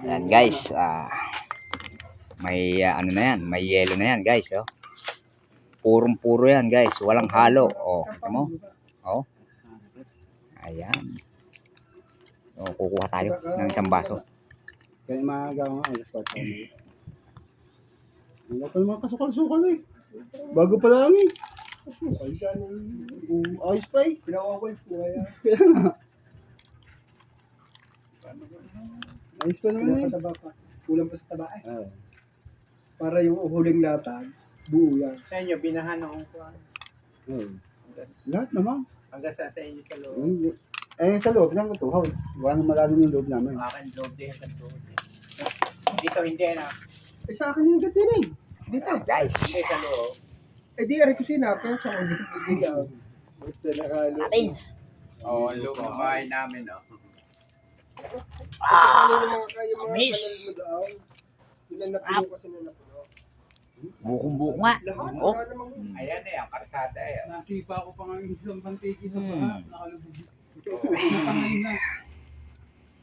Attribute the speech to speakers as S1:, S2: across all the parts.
S1: Ayan guys, may ano na yan, may yelo na yan guys, oh. Purong-puro yan guys, walang halo. Oh, kita mo? Oh. Ayan. So, kukuha tayo ng isang baso.
S2: Kaya magawa nga, alas 4 kami. Wala pa naman kasukal-sukal eh. Bago pa lang eh. Kasukal dyan eh. Ayos pa eh. Pinawawal po kaya. Ayos pa naman eh.
S3: Kulang pa sa taba eh.
S2: Ah.
S3: Para yung huling latag, buo yan.
S4: Sa inyo, binahan akong kuhan.
S2: Lahat naman.
S4: Hanggang sa inyo sa loob.
S2: Eh, sa loob lang ito. Wala nang malalim yung loob namin.
S4: Akin loob din hanggang loob. Dito hindi na.
S3: Eh sa akin yung gatin eh. Dito.
S1: Guys,
S4: Hindi sa loob.
S3: Eh di ari ko sinapa sa kundi.
S2: Basta nakalo.
S1: atin.
S4: Oo, ang loob ng bahay namin, oh.
S1: Miss.
S3: Ilan na puno kasi na napuno.
S1: Bukong-buko nga.
S3: Lahat,
S1: Oh.
S3: wala namang
S4: Ayan eh, ang karsada eh.
S5: Nasipa ko pa nga yung isang pantiki sa
S1: Hmm.
S5: baha, nakalubog. Nakangayin na.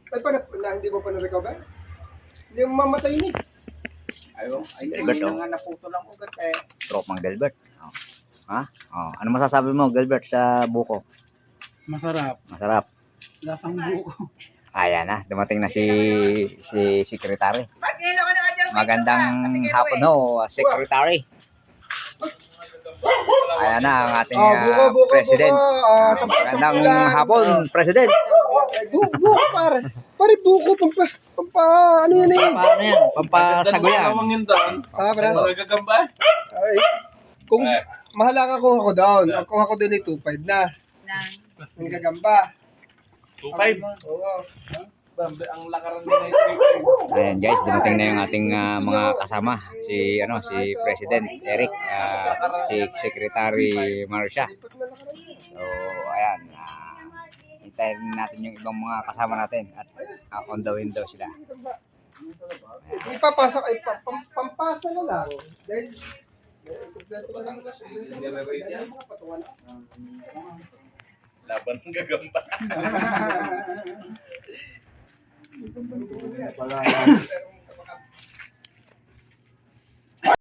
S3: Ay, hindi mo pa na-recover? Hindi mo mamatay ni.
S4: Ayaw, ay,
S1: Gilbert,
S4: hindi
S1: oh.
S4: na nga naputol ang ugat eh.
S1: Tropang Gilbert. Oh. Ha? Oh, ano masasabi mo Gilbert sa buko?
S5: Masarap.
S1: Masarap.
S5: Lasang buko.
S1: Ayan na, dumating na si secretary. Magandang hapon ho, secretary. Ayan na ang ating president. Magandang hapon, president.
S3: Buko pare. Pare buko ano yan eh.
S1: Paano yan? Pampasaguyan.
S5: yung daan.
S3: Ah, bra.
S5: Nagagamba.
S3: Ay, kung mahalaga kung ako down, kung ako doon ay 2.5 na. Ang gagamba.
S5: 2.5.
S3: Oo.
S5: Ang lakaran nila yung 3.5.
S1: Ayan guys, dumating na yung ating mga kasama. Si President Eric, si Secretary Marcia. So, ayan. Hintayin natin yung ibang mga kasama natin at on the window sila.
S3: Ipapasok ay pampasa na lang. Dahil kompleto pa lang kasi.
S5: Laban ng gagamba.
S2: Wala